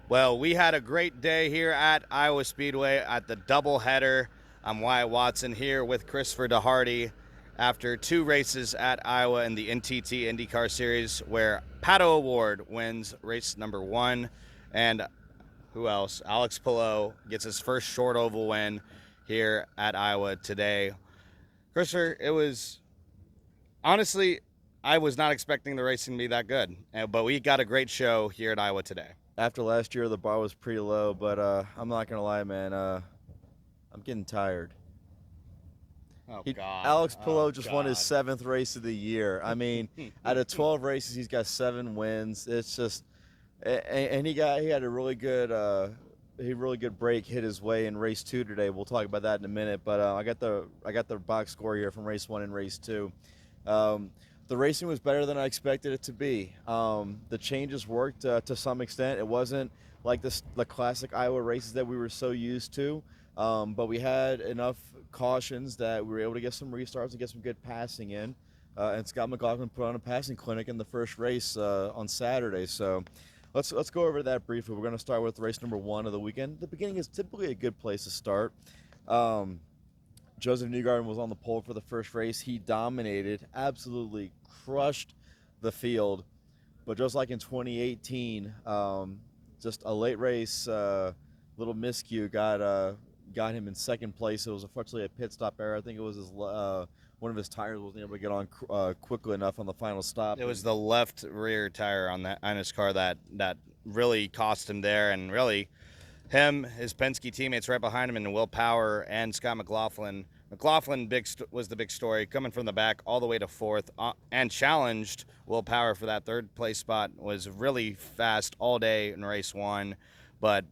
Well, we had a great day here at Iowa Speedway at the doubleheader. I'm Wyatt Watson here with Christopher DeHarde after two races at Iowa in the NTT IndyCar Series, where Pato Award wins race number one, and who else? Alex Palou gets his first short oval win here at Iowa today. Christopher, it was honestly, I was not expecting the racing to be that good, but we got a great show here at Iowa today. After last year, the bar was pretty low, but I'm not gonna lie, man. I'm getting tired. Oh He, God! Alex Oh Palou just won his God! seventh race of the year. I mean, out of 12 races, he's got 7 wins. It's just, and he had a really good break hit his way in race two today. We'll talk about that in a minute. But I got the box score here from race one and race two. Um, the racing was better than I expected it to be. The changes worked to some extent. It wasn't like the classic Iowa races that we were so used to, but we had enough cautions that we were able to get some restarts and get some good passing in. And Scott McLaughlin put on a passing clinic in the first race on Saturday. So let's go over that briefly. We're going to start with race number one of the weekend. The beginning is typically a good place to start. Um, Joseph Newgarden was on the pole for the first race. He dominated, absolutely crushed the field. But just like in 2018, just a late race, little miscue got him in second place. It was unfortunately a pit stop error. I think it was one of his tires wasn't able to get on quickly enough on the final stop. It was the left rear tire on his car that really cost him there, and really him, his Penske teammates right behind him, and Will Power and Scott McLaughlin. McLaughlin was the big story, coming from the back all the way to fourth, and challenged Will Power for that third place spot. Was really fast all day in race one. But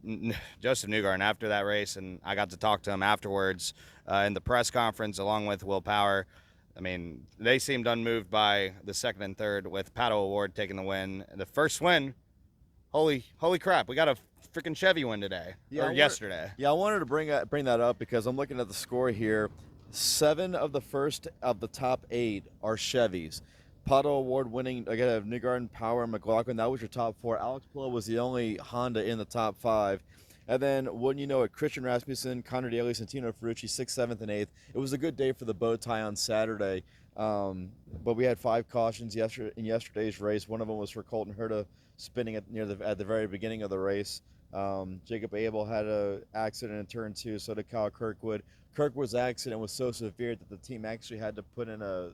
Joseph Newgarden, after that race, and I got to talk to him afterwards in the press conference along with Will Power. I mean, they seemed unmoved by the second and third, with Pato Award taking the win. The first win, holy crap, we got a freaking Chevy win today, yesterday. Yeah, I wanted to bring that up because I'm looking at the score here. 7 of the top 8 are Chevys. Pato Award winning again, Newgarden, Power, and McLaughlin. That was your top 4. Alex Palou was the only Honda in the top 5. And then, wouldn't you know it, Christian Rasmussen, Connor Daly, Santino Ferrucci, 6th, 7th, and 8th. It was a good day for the bow tie on Saturday. But we had 5 cautions in yesterday's race. One of them was for Colton Herta spinning at the very beginning of the race. Jacob Abel had an accident in turn 2, so did Kyle Kirkwood. Kirkwood's accident was so severe that the team actually had to put in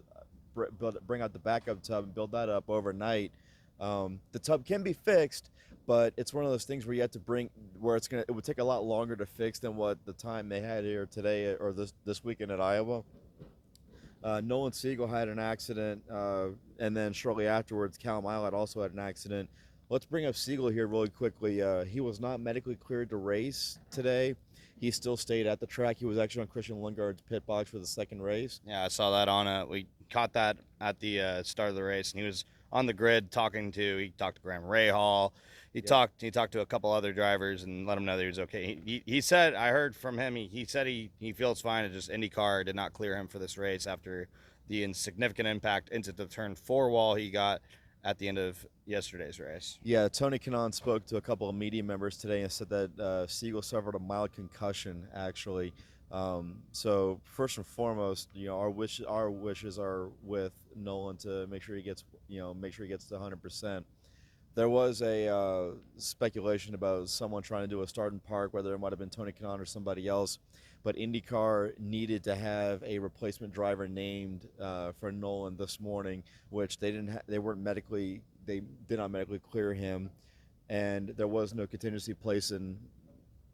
bring out the backup tub and build that up overnight. The tub can be fixed, but it's one of those things where you have to it would take a lot longer to fix than what the time they had here today or this weekend at Iowa. Nolan Siegel had an accident, and then shortly afterwards, Cal Milot also had an accident. Let's bring up Siegel here really quickly. He was not medically cleared to race today. He still stayed at the track. He was actually on Christian Lundgaard's pit box for the second race. Yeah, I saw that we caught that at the start of the race, and he was on the grid he talked to Graham Rahal. He talked to a couple other drivers and let them know that he was okay. He said, I heard from him, he said he feels fine. It just IndyCar did not clear him for this race after the insignificant impact into the turn 4 wall he got at the end of yesterday's race. Yeah, Tony Kanaan spoke to a couple of media members today and said that Siegel suffered a mild concussion, actually. So first and foremost, our wishes are with Nolan to make sure he gets to 100%. There was a speculation about someone trying to do a start and park, whether it might have been Tony Kanaan or somebody else. But IndyCar needed to have a replacement driver named for Nolan this morning, which they did not medically clear him, and there was no contingency place in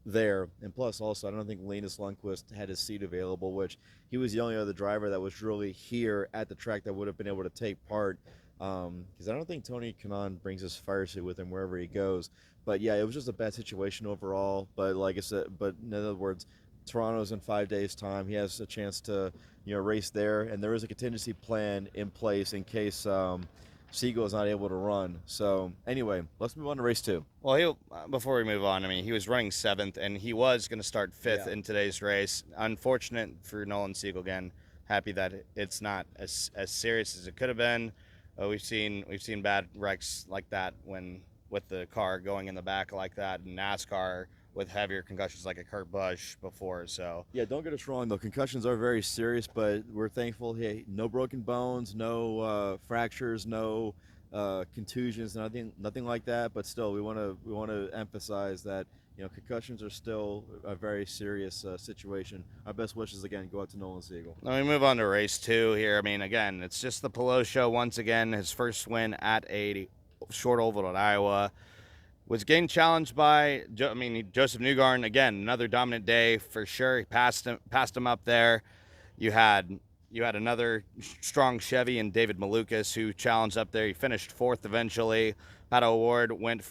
there. And plus, also, I don't think Linus Lundqvist had his seat available, which he was the only other driver that was really here at the track that would have been able to take part. Because I don't think Tony Kanaan brings his fire suit with him wherever he goes. But yeah, it was just a bad situation overall. But like I said, in other words, Toronto's in 5 days' time. He has a chance to, race there, and there is a contingency plan in place in case Siegel is not able to run. So anyway, let's move on to race 2. Well, before we move on, I mean, he was running 7th, and he was going to start 5th in today's race. Unfortunate for Nolan Siegel again. Happy that it's not as serious as it could have been. We've seen bad wrecks like that when with the car going in the back like that in NASCAR with heavier concussions like a Kurt Busch before. So Yeah, don't get us wrong though. Concussions are very serious, but we're thankful. Hey, no broken bones, no fractures, no contusions, nothing like that. But still, we want to emphasize that concussions are still a very serious situation. Our best wishes again go out to Nolan Siegel. let me move on to race 2 here. I mean, again, it's just the Pelot show once again. His first win at a short oval at Iowa. Was getting challenged by, Joseph Newgarden again. Another dominant day for sure. He passed him up there. You had another strong Chevy and David Malukas who challenged up there. He finished 4th eventually. Pato O'Ward went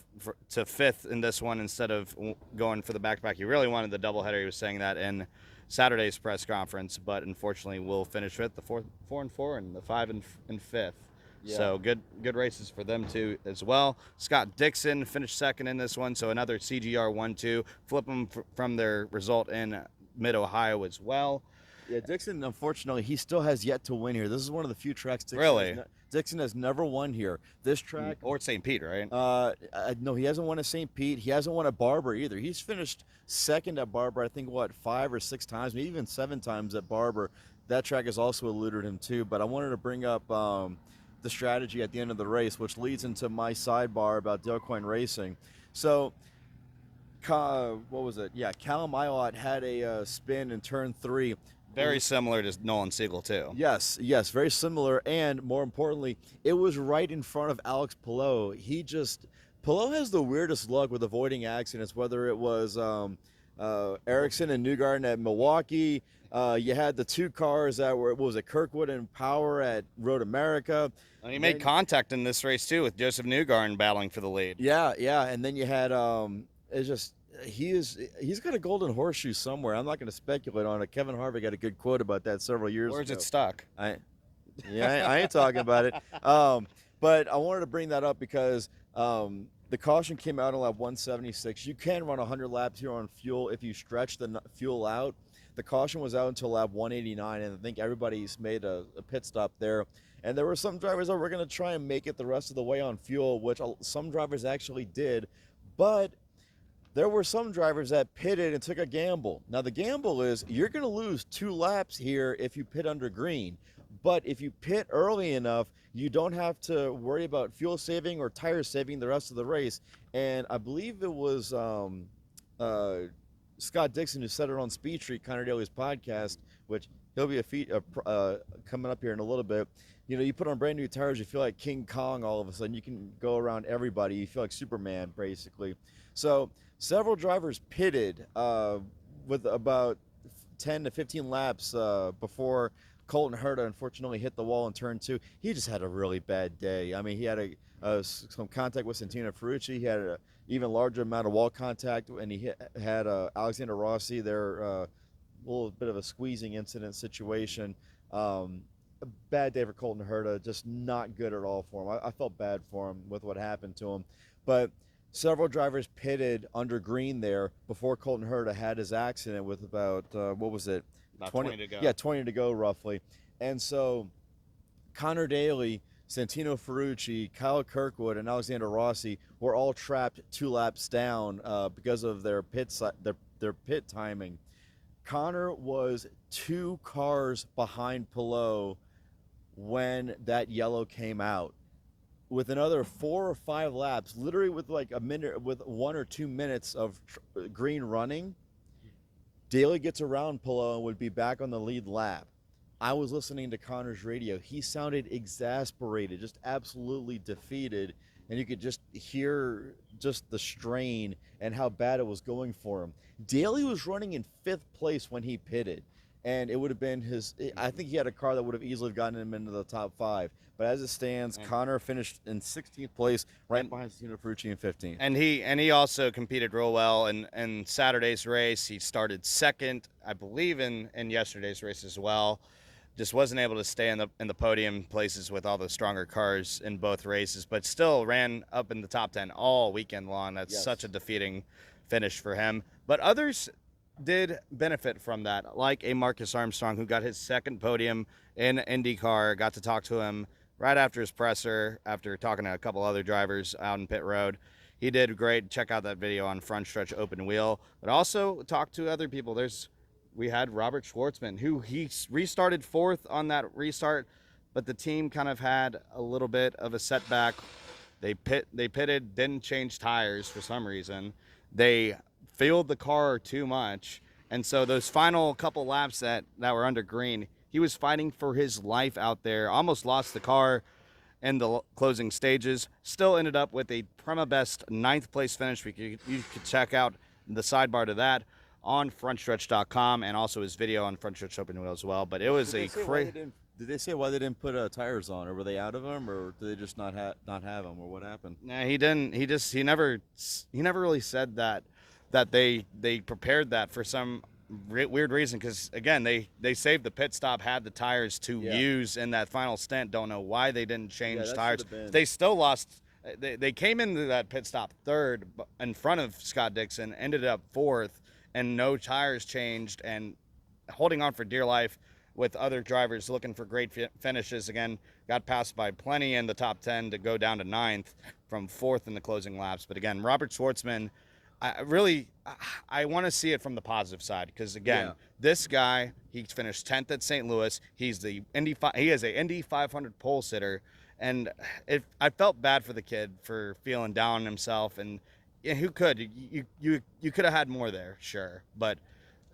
to 5th in this one instead of going for the back-to-back. He really wanted the doubleheader. He was saying that in Saturday's press conference, but unfortunately will finish 5th, the 4 and 4 and the 5 and 5th. Yeah. So good races for them too as well. Scott Dixon finished 2nd in this one, so another CGR 1-2. Flip them from their result in Mid-Ohio as well. Yeah, Dixon, unfortunately, he still has yet to win here. This is one of the few tracks Dixon has never won here. This track... Or St. Pete, right? No, he hasn't won at St. Pete. He hasn't won at Barber either. He's finished 2nd at Barber, I think, 5 or 6 times, maybe even 7 times at Barber. That track has also eluded him too, but I wanted to bring up the strategy at the end of the race, which leads into my sidebar about Dale Coyne Racing. So... what was it? Yeah, Callum Ilott had a spin in turn 3. Very similar to Nolan Siegel too. Yes, very similar, and more importantly, it was right in front of Alex Pelot. Pelot has the weirdest luck with avoiding accidents, whether it was Ericsson and Newgarden at Milwaukee. You had the 2 cars that were, Kirkwood and Power at Road America. And he made contact in this race too with Joseph Newgarden battling for the lead. Yeah, and then you had he's got a golden horseshoe somewhere. I'm not going to speculate on it. Kevin Harvick had a good quote about that several years ago. Where's it stuck? I ain't talking about it. But I wanted to bring that up because the caution came out on lap 176. You can run 100 laps here on fuel if you stretch the fuel out. The caution was out until lap 189, and I think everybody's made a pit stop there. And there were some drivers that were going to try and make it the rest of the way on fuel, which some drivers actually did. But there were some drivers that pitted and took a gamble. Now, the gamble is you're going to lose 2 laps here if you pit under green. But if you pit early enough, you don't have to worry about fuel saving or tire saving the rest of the race. And I believe it was Scott Dixon who said it on Speed Street, Connor Daly's podcast, which he'll be coming up here in a little bit. You put on brand new tires, you feel like King Kong all of a sudden. You can go around everybody. You feel like Superman, basically. So several drivers pitted with about 10 to 15 laps before Colton Herta unfortunately hit the wall in turn 2. He just had a really bad day. I mean, he had some contact with Santino Ferrucci. He had an even larger amount of wall contact, and he had Alexander Rossi there, a little bit of a squeezing incident situation. A bad day for Colton Herta, just not good at all for him. I felt bad for him with what happened to him. But several drivers pitted under green there before Colton Herta had his accident with about, About 20 to go. Yeah, 20 to go roughly. And so Connor Daly, Santino Ferrucci, Kyle Kirkwood, and Alexander Rossi were all trapped 2 laps down because of their pit timing. Connor was 2 cars behind Pelot when that yellow came out. With another 4 or 5 laps, literally with like a minute, with 1 or 2 minutes of green running, Daly gets around Pelot and would be back on the lead lap. I was listening to Connor's radio. He sounded exasperated, just absolutely defeated, and you could just hear just the strain and how bad it was going for him. Daly was running in 5th place when he pitted, and it would have been I think he had a car that would have easily gotten him into the top 5. But as it stands, Connor finished in 16th place, right behind Santino Ferrucci in 15th. And he also competed real well in Saturday's race. He started 2nd, I believe, in yesterday's race as well. Just wasn't able to stay in the podium places with all the stronger cars in both races, but still ran up in the top 10 all weekend long. That's such a defeating finish for him. But others did benefit from that, like a Marcus Armstrong, who got his 2nd podium in IndyCar. Got to talk to him right after his presser, after talking to a couple other drivers out in pit road. he did great. Check out that video on Frontstretch Open Wheel. But also talk to other people. We had Robert Schwartzman, who he restarted fourth on that restart, but the team kind of had a little bit of a setback. They pitted, didn't change tires for some reason. They fueled the car too much, and so those final couple laps that were under green, he was fighting for his life out there. Almost lost the car in the closing stages. Still ended up with a Prema Best 9th place finish. You could check out the sidebar to that on frontstretch.com, and also his video on Frontstretch Open Wheel as well. But it was a crazy. Did they say why they didn't put tires on, or were they out of them, or did they just not have them, or what happened? Nah, he didn't. He never really said that they prepared that for some weird reason, because again they saved the pit stop, had the tires to use in that final stint. Don't know why they didn't change tires. They still lost. They came into that pit stop third in front of Scott Dixon, ended up fourth, and no tires changed, and holding on for dear life with other drivers looking for great finishes. Again, got passed by plenty in the top 10 to go down to 9th from 4th in the closing laps. But again, Robert Schwartzman, I want to see it from the positive side, because again, this guy, he finished 10th at St. Louis. He is a Indy 500 pole sitter, and I felt bad for the kid for feeling down on himself. And who could you could have had more there, sure, but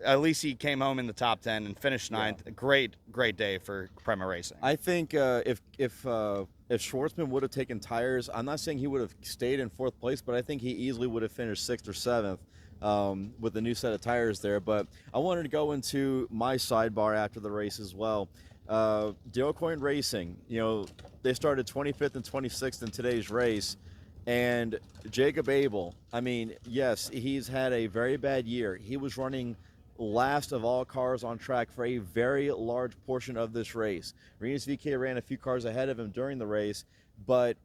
at least he came home in the top 10 and finished 9th. A great day for Prema Racing. I think if Schwartzman would have taken tires, I'm not saying he would have stayed in 4th place, but I think he easily would have finished 6th or 7th with the new set of tires there. But I wanted to go into my sidebar after the race as well. Dale Coyne Racing, they started 25th and 26th in today's race. And Jacob Abel, I mean, yes, he's had a very bad year. He was running last of all cars on track for a very large portion of this race. Rinus VeeKay ran a few cars ahead of him during the race, but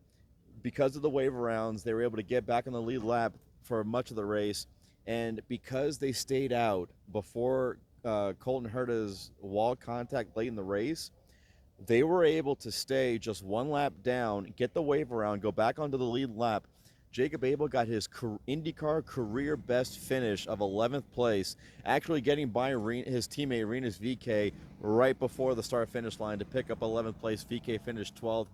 because of the wave rounds, they were able to get back on the lead lap for much of the race. And because they stayed out before Colton Herta's wall contact late in the race, they were able to stay just one lap down, get the wave around, go back onto the lead lap. Jacob Abel got his IndyCar career best finish of 11th place, actually getting by his teammate Rinus VeeKay right before the start-finish line to pick up 11th place. VeeKay finished 12th.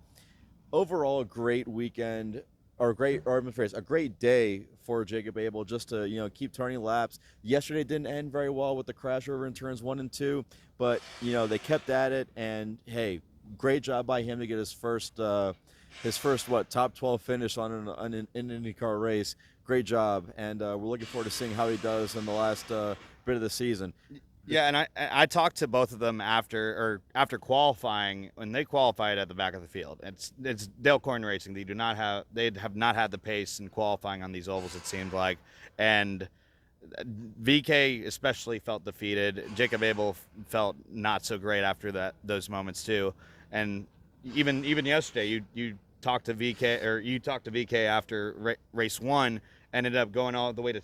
Overall, a great weekend, a great day for Jacob Abel, just to keep turning laps. Yesterday didn't end very well with the crash over in turns 1 and 2, but they kept at it, and hey, great job by him to get his first top 12 finish on an IndyCar race. Great job, and we're looking forward to seeing how he does in the last bit of the season. Yeah, and I talked to both of them after qualifying, when they qualified at the back of the field. It's Dale Coyne Racing. They have not had the pace in qualifying on these ovals, it seemed like, and VeeKay especially felt defeated. Jacob Abel felt not so great after those moments too, and even yesterday, you talked to VeeKay after race 1, ended up going all the way to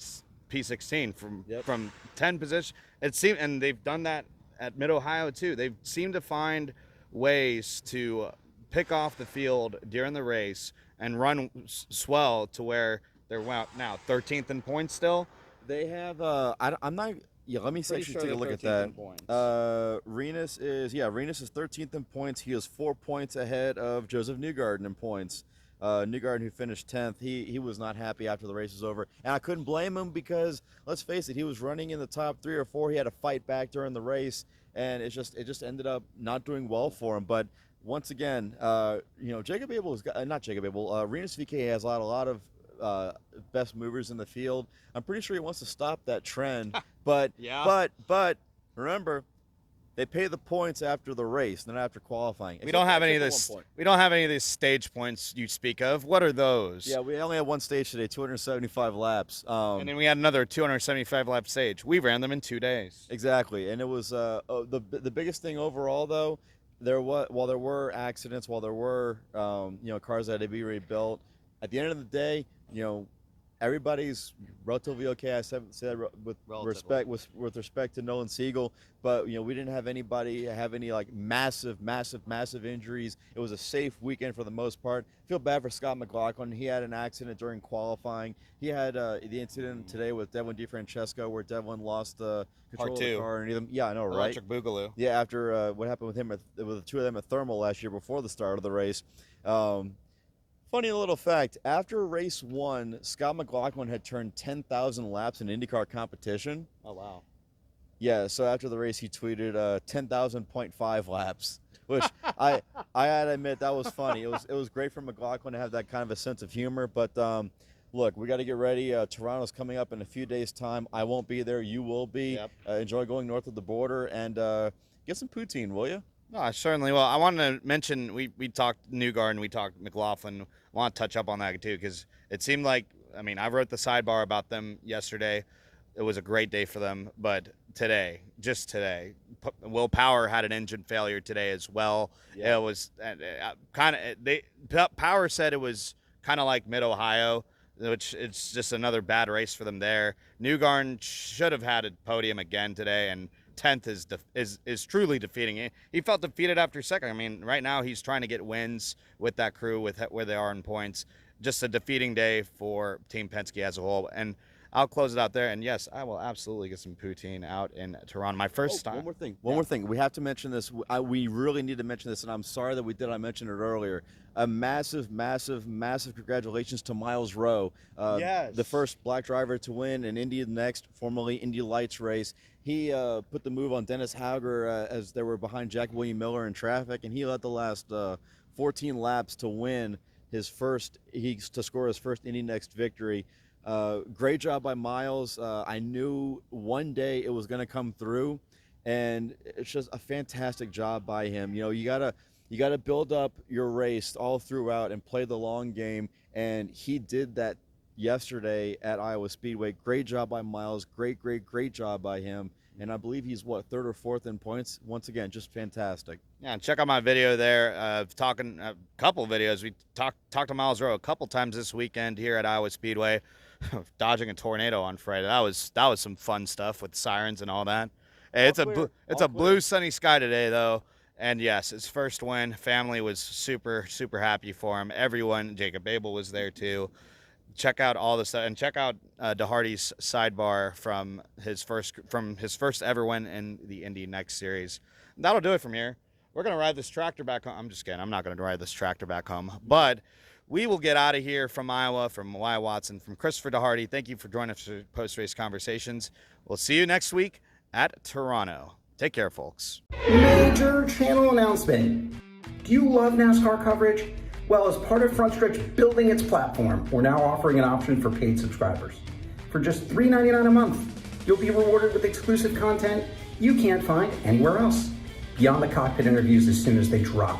P16 from 10 position. It seemed, and they've done that at Mid-Ohio too. They seem to find ways to pick off the field during the race and run swell to where they're now 13th in points still. They have I'm not. Yeah, let me actually take a look at that. Rinus is 13th in points. He is 4 points ahead of Joseph Newgarden in points. Newgarden, who finished 10th, he was not happy after the race was over, and I couldn't blame him, because let's face it, he was running in the top 3 or 4. He had to fight back during the race, and it just ended up not doing well for him. But once again, Jacob Abel is not Jacob Abel. Rinus VeeKay has a lot of best movers in the field. I'm pretty sure he wants to stop that trend, but but remember, they pay the points after the race, not after qualifying. We don't have any of this. We don't have any of these stage points you speak of. What are those? Yeah, we only had one stage today, 275 laps. And then we had another 275 lap stage. We ran them in 2 days. Exactly, and it was the biggest thing overall, though. While there were accidents, while there were cars that had to be rebuilt, at the end of the day, everybody's relatively okay. I say that with respect to Nolan Siegel, but we didn't have anybody have any like massive injuries. It was a safe weekend for the most part. Feel bad for Scott McLaughlin. He had an accident during qualifying. He had the incident today with Devlin DeFrancesco where Devlin lost the control of the car and yeah, I know, right? Electric Boogaloo. Yeah, after what happened with him with the two of them at Thermal last year before the start of the race. Funny little fact, after race 1, Scott McLaughlin had turned 10,000 laps in IndyCar competition. Oh, wow. Yeah, so after the race, he tweeted 10,000.5 laps, which I had to admit, that was funny. It was great for McLaughlin to have that kind of a sense of humor, but look, we got to get ready. Toronto's coming up in a few days' time. I won't be there. You will be. Yep. Enjoy going north of the border and get some poutine, will you? No, I certainly will. I wanted to mention we talked Newgarden and we talked McLaughlin. I want to touch up on that too because it seemed like, I mean, I wrote the sidebar about them yesterday. It was a great day for them, but today, just today, Will Power had an engine failure today as well. Yeah. It was Power said it was kind of like Mid-Ohio, which it's just another bad race for them there. Newgarden should have had a podium again today, and 10th is truly defeating. He felt defeated after second. I mean, right now he's trying to get wins with that crew, with where they are in points. Just a defeating day for Team Penske as a whole. And I'll close it out there. And yes, I will absolutely get some poutine out in Toronto. My first time. One more thing. We have to mention this. We really need to mention this, and I'm sorry that we did. I mentioned it earlier. A massive congratulations to Miles Rowe. Yes. The first black driver to win an Indy Next, formerly Indy Lights race. He put the move on Dennis Hauger as they were behind Jack William Miller in traffic, and he led the last 14 laps to win to score his first Indy Next victory. Great job by Miles. I knew one day it was going to come through, and it's just a fantastic job by him. You gotta build up your race all throughout and play the long game, and he did that yesterday at Iowa Speedway. Great job by Miles. Great job by him. And I believe he's, third or fourth in points? Once again, just fantastic. Yeah, and check out my video there. Talking a couple videos. We talked to Miles Rowe a couple times this weekend here at Iowa Speedway, dodging a tornado on Friday. That was some fun stuff with sirens and all that. Hey, it's a blue sunny sky today though. And yes, his first win. Family was super happy for him. Everyone, Jacob Abel was there too. Check out all the stuff and check out DeHarde's sidebar from his first ever win in the Indy Next Series. And that'll do it from here. We're gonna ride this tractor back home. I'm just kidding. I'm not gonna ride this tractor back home. But we will get out of here from Iowa, from Wyatt Watson, from Christopher DeHarde. Thank you for joining us for post-race conversations. We'll see you next week at Toronto. Take care, folks. Major channel announcement. Do you love NASCAR coverage? Well, as part of Frontstretch building its platform, we're now offering an option for paid subscribers. For just $3.99 a month, you'll be rewarded with exclusive content you can't find anywhere else. Beyond the cockpit interviews as soon as they drop.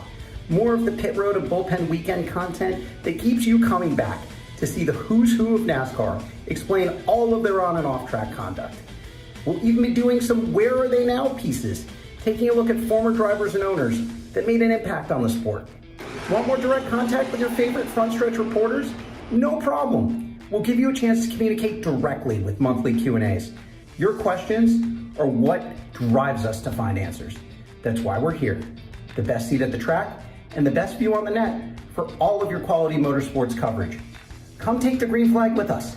More of the pit road and bullpen weekend content that keeps you coming back to see the who's who of NASCAR explain all of their on and off track conduct. We'll even be doing some Where Are They Now pieces, taking a look at former drivers and owners that made an impact on the sport. Want more direct contact with your favorite Frontstretch reporters? No problem. We'll give you a chance to communicate directly with monthly Q&As. Your questions are what drives us to find answers. That's why we're here. The best seat at the track and the best view on the net for all of your quality motorsports coverage. Come take the green flag with us.